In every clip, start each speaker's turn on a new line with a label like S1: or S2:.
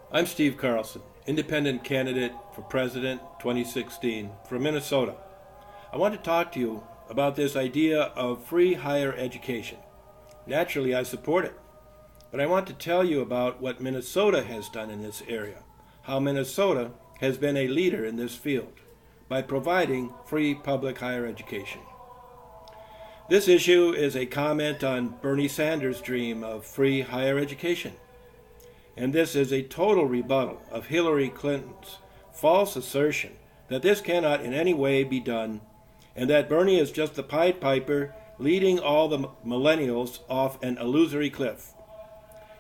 S1: I'm Steve Carlson, independent candidate for President 2016 from Minnesota. I want to talk to you about this idea of free higher education. Naturally, I support it, but I want to tell you about what Minnesota has done in this area, how Minnesota has been a leader in this field by providing free public higher education. This issue is a comment on Bernie Sanders' dream of free higher education. And this is a total rebuttal of Hillary Clinton's false assertion that this cannot in any way be done and that Bernie is just the Pied Piper leading all the millennials off an illusory cliff.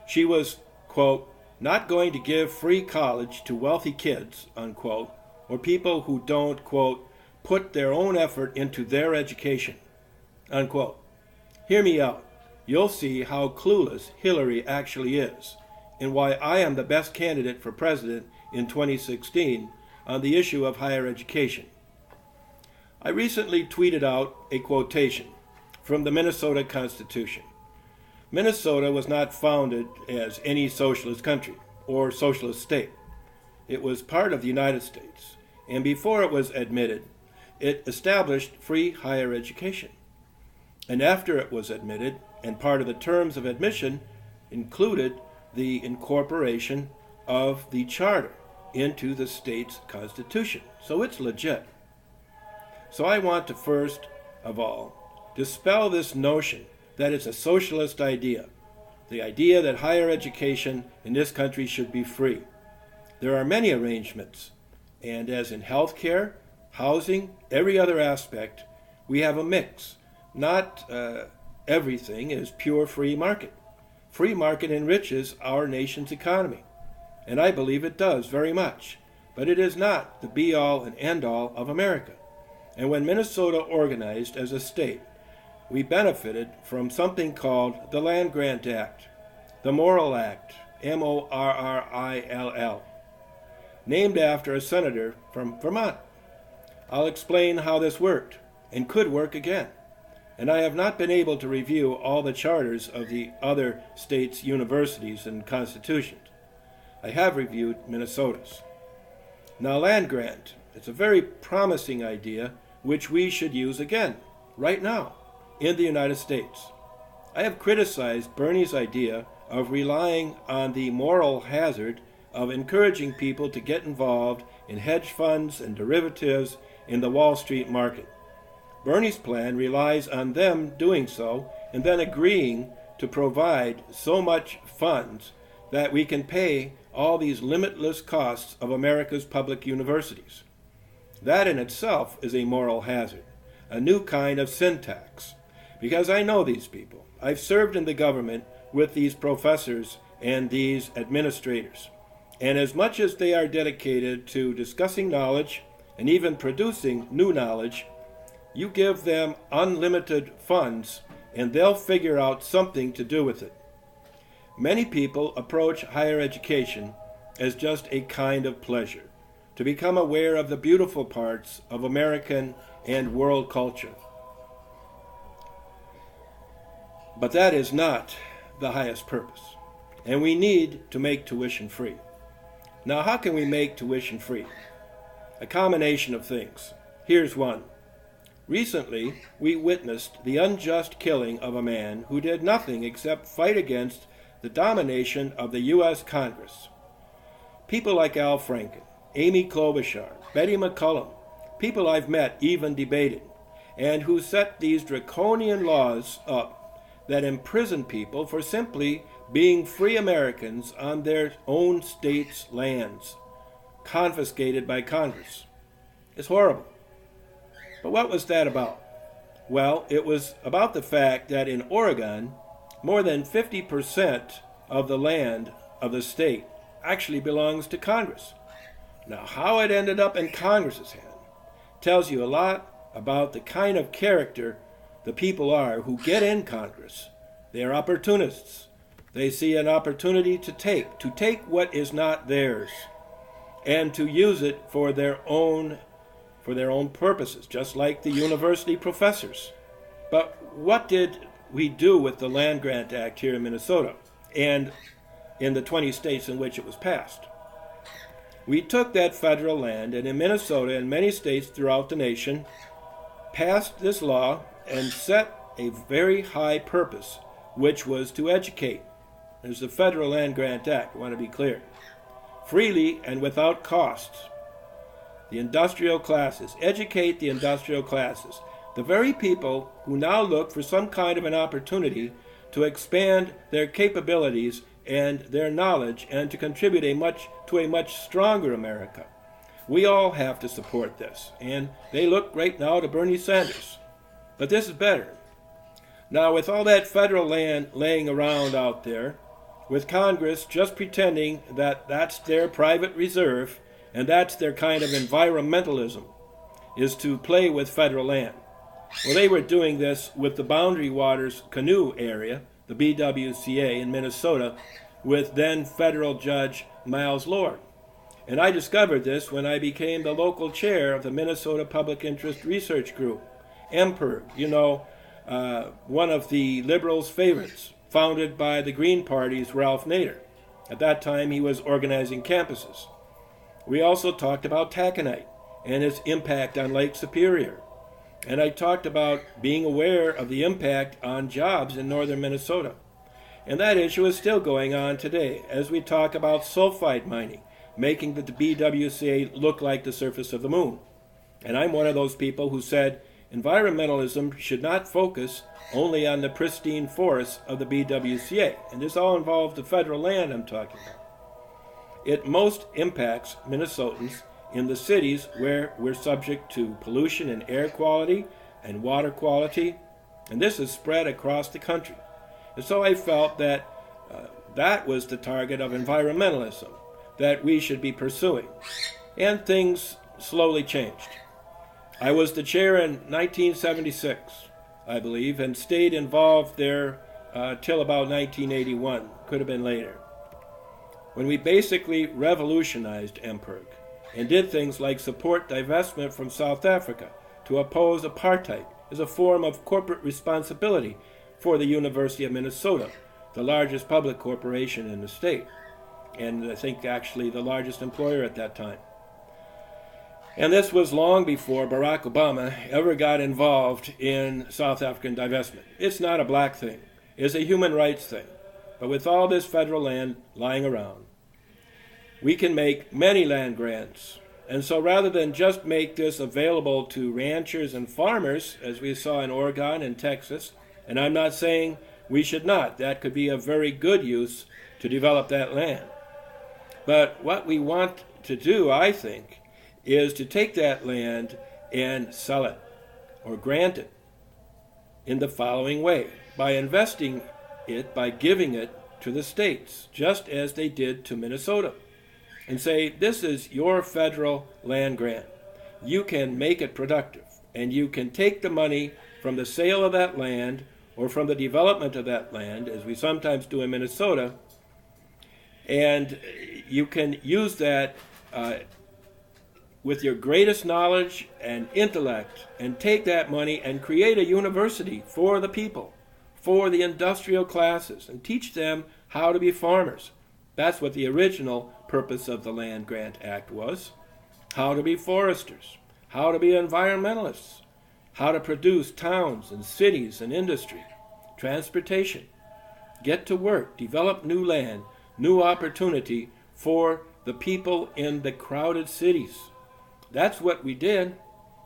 S1: She was, quote, not going to give free college to wealthy kids, unquote, or people who don't, quote, put their own effort into their education, unquote. Hear me out. You'll see how clueless Hillary actually is and why I am the best candidate for president in 2016 on the issue of higher education. I recently tweeted out a quotation from the Minnesota Constitution. Minnesota was not founded as any socialist country or socialist state. It was part of the United States, and before it was admitted, it established free higher education. And after it was admitted, and part of the terms of admission included the incorporation of the charter into the state's constitution. So it's legit. So I want to first of all dispel this notion that it's a socialist idea, the idea that higher education in this country should be free. There are many arrangements, and as in healthcare, housing, every other aspect, we have a mix. Not everything is pure free market. Free market enriches our nation's economy, and I believe it does very much, but it is not the be-all and end-all of America. And when Minnesota organized as a state, we benefited from something called the Land Grant Act, the Morrill Act, Morrill, named after a senator from Vermont. I'll explain how this worked, and could work again. And I have not been able to review all the charters of the other states' universities and constitutions. I have reviewed Minnesota's. Now, land grant, it's a very promising idea which we should use again, right now, in the United States. I have criticized Bernie's idea of relying on the moral hazard of encouraging people to get involved in hedge funds and derivatives in the Wall Street market. Bernie's plan relies on them doing so and then agreeing to provide so much funds that we can pay all these limitless costs of America's public universities. That in itself is a moral hazard, a new kind of sin tax, because I know these people. I've served in the government with these professors and these administrators, and as much as they are dedicated to discussing knowledge and even producing new knowledge, you give them unlimited funds and they'll figure out something to do with it. Many people approach higher education as just a kind of pleasure, to become aware of the beautiful parts of American and world culture. But that is not the highest purpose, and we need to make tuition free. Now, how can we make tuition free? A combination of things. Here's one. Recently, we witnessed the unjust killing of a man who did nothing except fight against the domination of the U.S. Congress. People like Al Franken, Amy Klobuchar, Betty McCollum, people I've met even debated, and who set these draconian laws up that imprison people for simply being free Americans on their own state's lands, confiscated by Congress. It's horrible. But what was that about? Well, it was about the fact that in Oregon, more than 50% of the land of the state actually belongs to Congress. Now, how it ended up in Congress's hand tells you a lot about the kind of character the people are who get in Congress. They are opportunists. They see an opportunity to take what is not theirs, and to use it for their own purposes, just like the university professors. But what did we do with the Land Grant Act here in Minnesota and in the 20 states in which it was passed? We took that federal land, and in Minnesota and many states throughout the nation, passed this law and set a very high purpose, which was to educate. There's the Federal Land Grant Act, I want to be clear. Freely and without costs. The industrial classes. Educate the industrial classes. The very people who now look for some kind of an opportunity to expand their capabilities and their knowledge and to contribute to a much stronger America. We all have to support this, and they look right now to Bernie Sanders. But this is better. Now, with all that federal land laying around out there, with Congress just pretending that that's their private reserve and that's their kind of environmentalism, is to play with federal land. Well, they were doing this with the Boundary Waters Canoe Area, the BWCA in Minnesota, with then federal Judge Miles Lord. And I discovered this when I became the local chair of the Minnesota Public Interest Research Group, MPIRG, one of the liberals' favorites, founded by the Green Party's Ralph Nader. At that time, he was organizing campuses. We also talked about taconite and its impact on Lake Superior. And I talked about being aware of the impact on jobs in northern Minnesota. And that issue is still going on today as we talk about sulfide mining, making the BWCA look like the surface of the moon. And I'm one of those people who said environmentalism should not focus only on the pristine forests of the BWCA. And this all involves the federal land I'm talking about. It most impacts Minnesotans in the cities where we're subject to pollution in air quality and water quality, and this is spread across the country. And so I felt that that was the target of environmentalism that we should be pursuing. And things slowly changed. I was the chair in 1976, I believe, and stayed involved there till about 1981, could have been later, when we basically revolutionized MPIRG and did things like support divestment from South Africa to oppose apartheid as a form of corporate responsibility for the University of Minnesota, the largest public corporation in the state, and I think actually the largest employer at that time. And this was long before Barack Obama ever got involved in South African divestment. It's not a black thing. It's a human rights thing. But with all this federal land lying around, we can make many land grants. And so rather than just make this available to ranchers and farmers, as we saw in Oregon and Texas, and I'm not saying we should not, that could be a very good use to develop that land. But what we want to do, I think, is to take that land and sell it or grant it in the following way: by investing it, by giving it to the states, just as they did to Minnesota, and say, this is your federal land grant. You can make it productive, and you can take the money from the sale of that land or from the development of that land, as we sometimes do in Minnesota, and you can use that with your greatest knowledge and intellect and take that money and create a university for the people, for the industrial classes, and teach them how to be farmers. That's what the original purpose of the Land Grant Act was: how to be foresters, how to be environmentalists, how to produce towns and cities and industry, transportation, get to work, develop new land, new opportunity for the people in the crowded cities. That's what we did,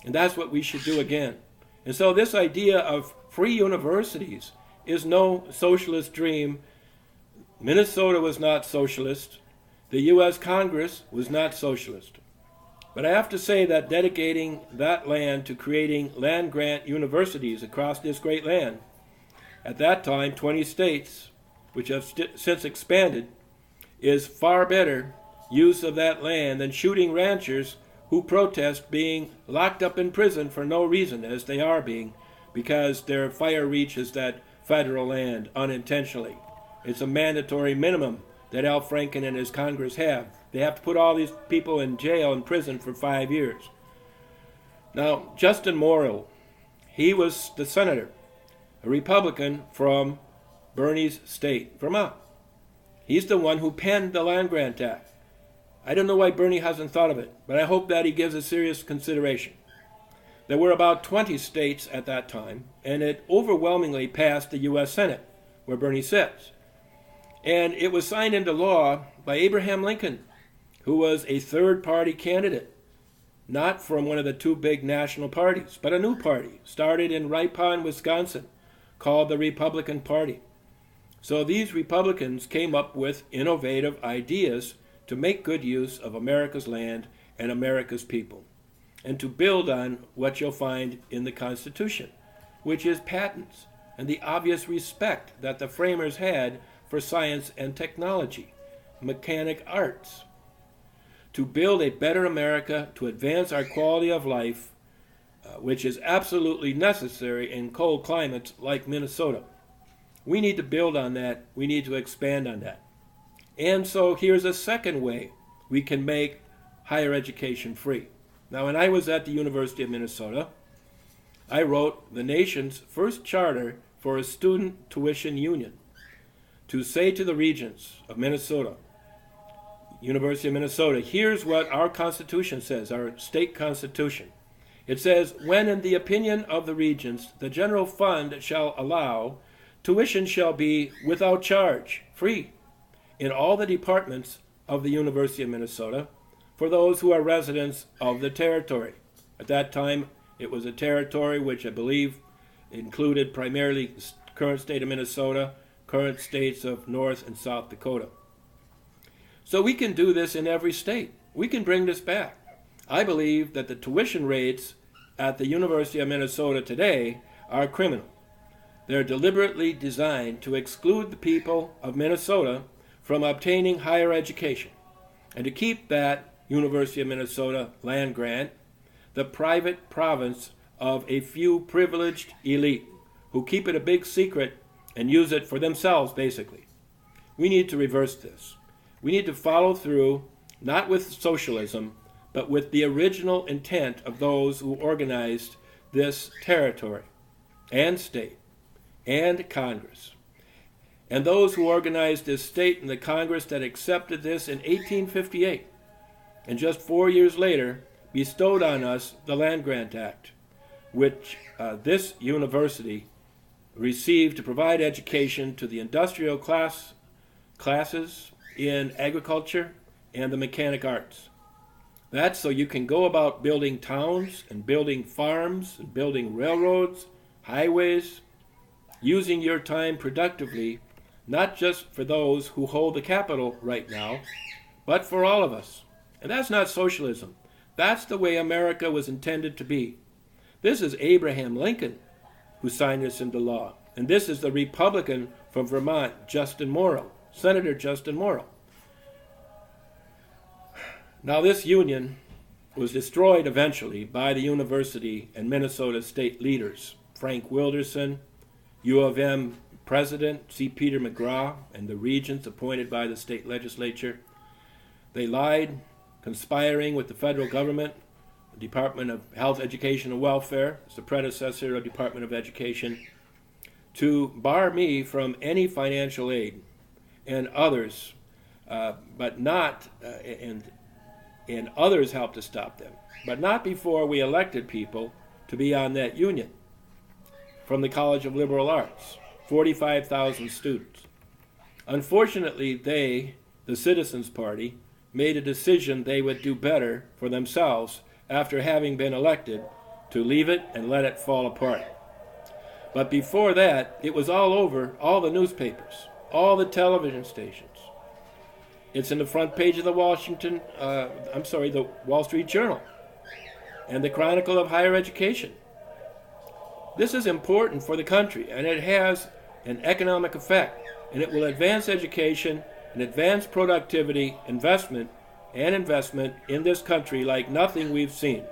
S1: and that's what we should do again. And so this idea of free universities is no socialist dream. Minnesota was not socialist. The U.S. Congress was not socialist. But I have to say that dedicating that land to creating land-grant universities across this great land, at that time 20 states, which have since expanded, is far better use of that land than shooting ranchers who protest being locked up in prison for no reason, as they are being, because their fire reaches that federal land unintentionally. It's a mandatory minimum that Al Franken and his Congress have. They have to put all these people in jail and prison for 5 years. Now, Justin Morrill, he was the senator, a Republican from Bernie's state, Vermont. He's the one who penned the Land Grant Act. I don't know why Bernie hasn't thought of it, but I hope that he gives it serious consideration. There were about 20 states at that time, and it overwhelmingly passed the U.S. Senate, where Bernie sits. And it was signed into law by Abraham Lincoln, who was a third-party candidate, not from one of the two big national parties, but a new party, started in Ripon, Wisconsin, called the Republican Party. So these Republicans came up with innovative ideas to make good use of America's land and America's people, and to build on what you'll find in the Constitution, which is patents and the obvious respect that the framers had for science and technology, mechanic arts, to build a better America, to advance our quality of life, which is absolutely necessary in cold climates like Minnesota. We need to build on that. We need to expand on that. And so here's a second way we can make higher education free. Now, when I was at the University of Minnesota, I wrote the nation's first charter for a student tuition union to say to the regents of Minnesota, University of Minnesota, here's what our Constitution says, our state constitution. It says, when in the opinion of the regents, the general fund shall allow, tuition shall be without charge, free, in all the departments of the University of Minnesota for those who are residents of the territory. At that time, it was a territory which I believe included primarily the current state of Minnesota, current states of North and South Dakota. So we can do this in every state. We can bring this back. I believe that the tuition rates at the University of Minnesota today are criminal. They're deliberately designed to exclude the people of Minnesota from obtaining higher education and to keep that University of Minnesota land grant the private province of a few privileged elite who keep it a big secret and use it for themselves, basically. We need to reverse this. We need to follow through, not with socialism, but with the original intent of those who organized this territory and state and Congress. And those who organized this state and the Congress that accepted this in 1858, and just 4 years later bestowed on us the Land Grant Act, which this university received to provide education to the industrial classes in agriculture and the mechanic arts. That's so you can go about building towns and building farms and building railroads, highways, using your time productively, not just for those who hold the capital right now, but for all of us. And that's not socialism. That's the way America was intended to be. This is Abraham Lincoln who signed this into law. And this is the Republican from Vermont, Senator Justin Morrill. Now this union was destroyed eventually by the university and Minnesota state leaders, Frank Wilderson, U of M President C. Peter McGraw, and the regents appointed by the state legislature. They lied, conspiring with the federal government, the Department of Health, Education, and Welfare, it's the predecessor of Department of Education, to bar me from any financial aid, and others, and others helped to stop them, but not before we elected people to be on that union. From the College of Liberal Arts, 45,000 students. Unfortunately, they, the Citizens Party, made a decision they would do better for themselves after having been elected to leave it and let it fall apart. But before that, it was all over all the newspapers, all the television stations. It's in the front page of the Wall Street Journal and the Chronicle of Higher Education. This is important for the country, and it has an economic effect, and it will advance education and advance productivity, investment in this country like nothing we've seen.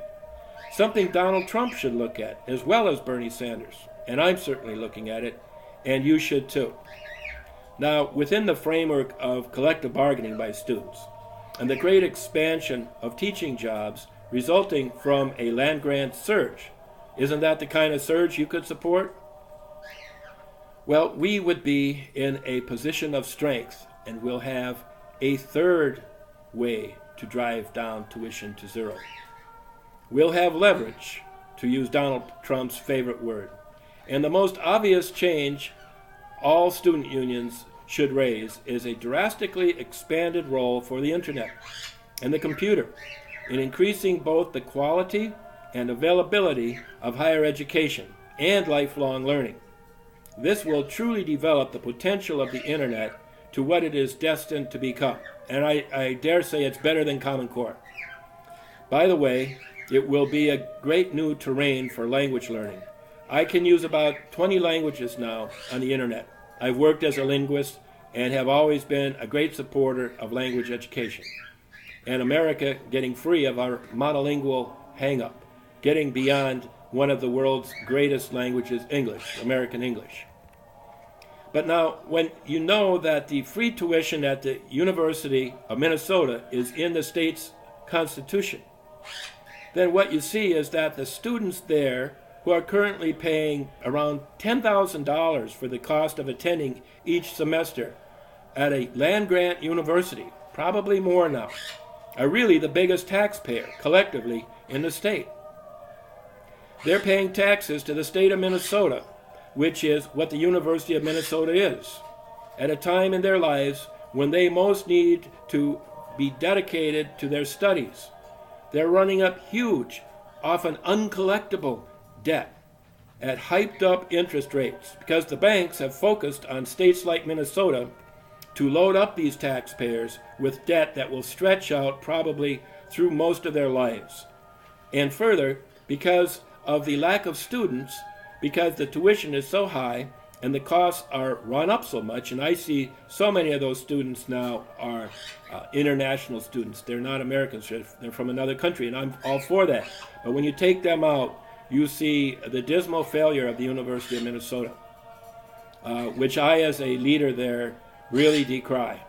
S1: Something Donald Trump should look at, as well as Bernie Sanders, and I'm certainly looking at it, and you should too. Now, within the framework of collective bargaining by students, and the great expansion of teaching jobs resulting from a land grant surge, isn't that the kind of surge you could support? Well, we would be in a position of strength, and we'll have a third way to drive down tuition to zero. We'll have leverage, to use Donald Trump's favorite word. And the most obvious change all student unions should raise is a drastically expanded role for the internet and the computer in increasing both the quality and availability of higher education and lifelong learning. This will truly develop the potential of the internet to what it is destined to become. And I dare say it's better than Common Core. By the way, it will be a great new terrain for language learning. I can use about 20 languages now on the internet. I've worked as a linguist and have always been a great supporter of language education. And America getting free of our monolingual hang-up, getting beyond one of the world's greatest languages, English, American English. But now, when you know that the free tuition at the University of Minnesota is in the state's constitution, then what you see is that the students there who are currently paying around $10,000 for the cost of attending each semester at a land-grant university, probably more now, are really the biggest taxpayer collectively in the state. They're paying taxes to the state of Minnesota, which is what the University of Minnesota is, at a time in their lives when they most need to be dedicated to their studies. They're running up huge, often uncollectible debt at hyped up interest rates because the banks have focused on states like Minnesota to load up these taxpayers with debt that will stretch out probably through most of their lives. And further, because of the lack of students, because the tuition is so high and the costs are run up so much, and I see so many of those students now are international students. They're not Americans, they're from another country, and I'm all for that. But when you take them out, you see the dismal failure of the University of Minnesota, which I, as a leader there, really decry.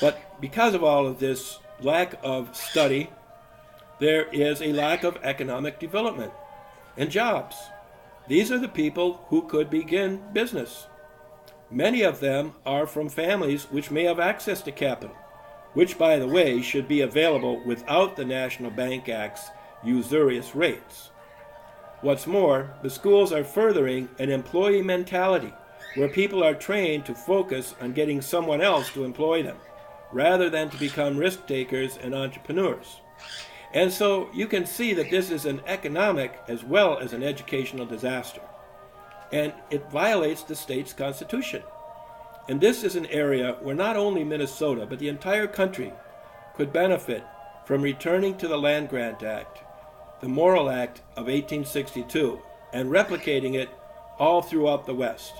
S1: But because of all of this lack of study, there is a lack of economic development and jobs. These are the people who could begin business. Many of them are from families which may have access to capital, which, by the way, should be available without the National Bank Act's usurious rates. What's more, the schools are furthering an employee mentality where people are trained to focus on getting someone else to employ them, rather than to become risk takers and entrepreneurs. And so you can see that this is an economic as well as an educational disaster. And it violates the state's constitution. And this is an area where not only Minnesota, but the entire country could benefit from returning to the Land Grant Act, the Morrill Act of 1862, and replicating it all throughout the West.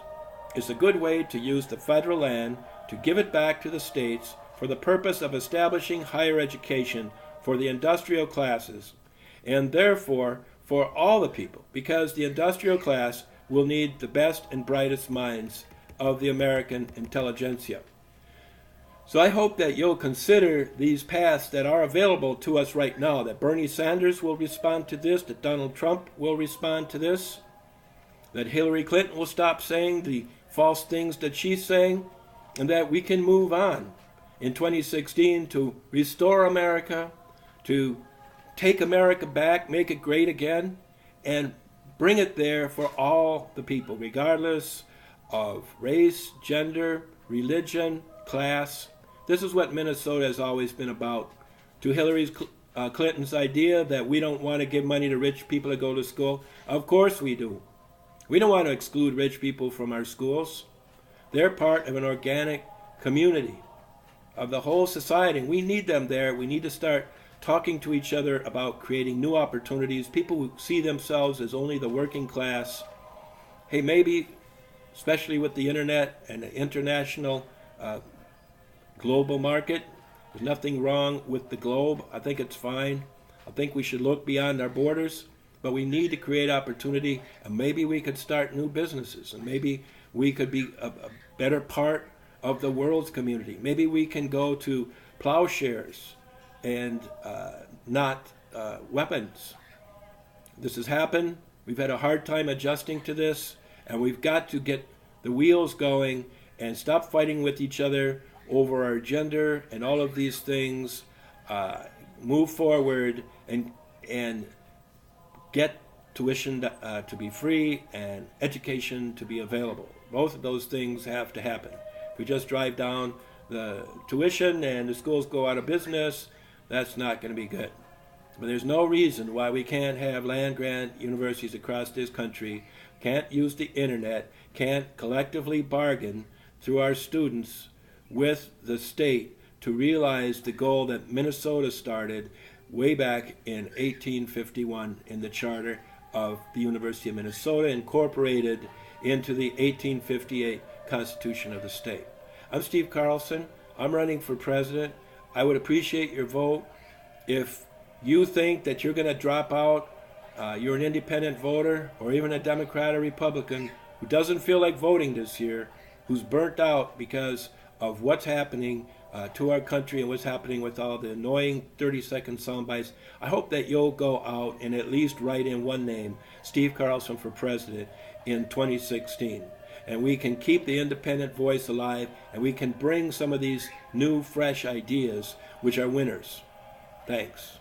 S1: It's a good way to use the federal land to give it back to the states for the purpose of establishing higher education for the industrial classes, and therefore for all the people, because the industrial class will need the best and brightest minds of the American intelligentsia. So I hope that you'll consider these paths that are available to us right now, that Bernie Sanders will respond to this, that Donald Trump will respond to this, that Hillary Clinton will stop saying the false things that she's saying, and that we can move on in 2016 to restore America, to take America back, make it great again, and bring it there for all the people, regardless of race, gender, religion, class. This is what Minnesota has always been about. To Hillary Clinton's idea that we don't want to give money to rich people to go to school, of course we do. We don't want to exclude rich people from our schools. They're part of an organic community of the whole society, and we need them there. We need to start talking to each other about creating new opportunities. People who see themselves as only the working class. Hey, maybe, especially with the internet and the international global market, there's nothing wrong with the globe. I think it's fine. I think we should look beyond our borders, but we need to create opportunity, and maybe we could start new businesses, and maybe we could be a better part of the world's community. Maybe we can go to plowshares and not weapons. This has happened. We've had a hard time adjusting to this, and we've got to get the wheels going and stop fighting with each other over our gender and all of these things, move forward and get tuition to be free and education to be available. Both of those things have to happen. If we just drive down the tuition and the schools go out of business, that's not going to be good. But there's no reason why we can't have land-grant universities across this country, can't use the internet, can't collectively bargain through our students with the state to realize the goal that Minnesota started way back in 1851 in the charter of the University of Minnesota, incorporated into the 1858 Constitution of the state. I'm Steve Carlson. I'm running for president. I would appreciate your vote. If you think that you're going to drop out, you're an independent voter or even a Democrat or Republican who doesn't feel like voting this year, who's burnt out because of what's happening to our country and what's happening with all the annoying 30-second sound bites, I hope that you'll go out and at least write in one name, Steve Carlson for president in 2016. And we can keep the independent voice alive, and we can bring some of these new, fresh ideas, which are winners. Thanks.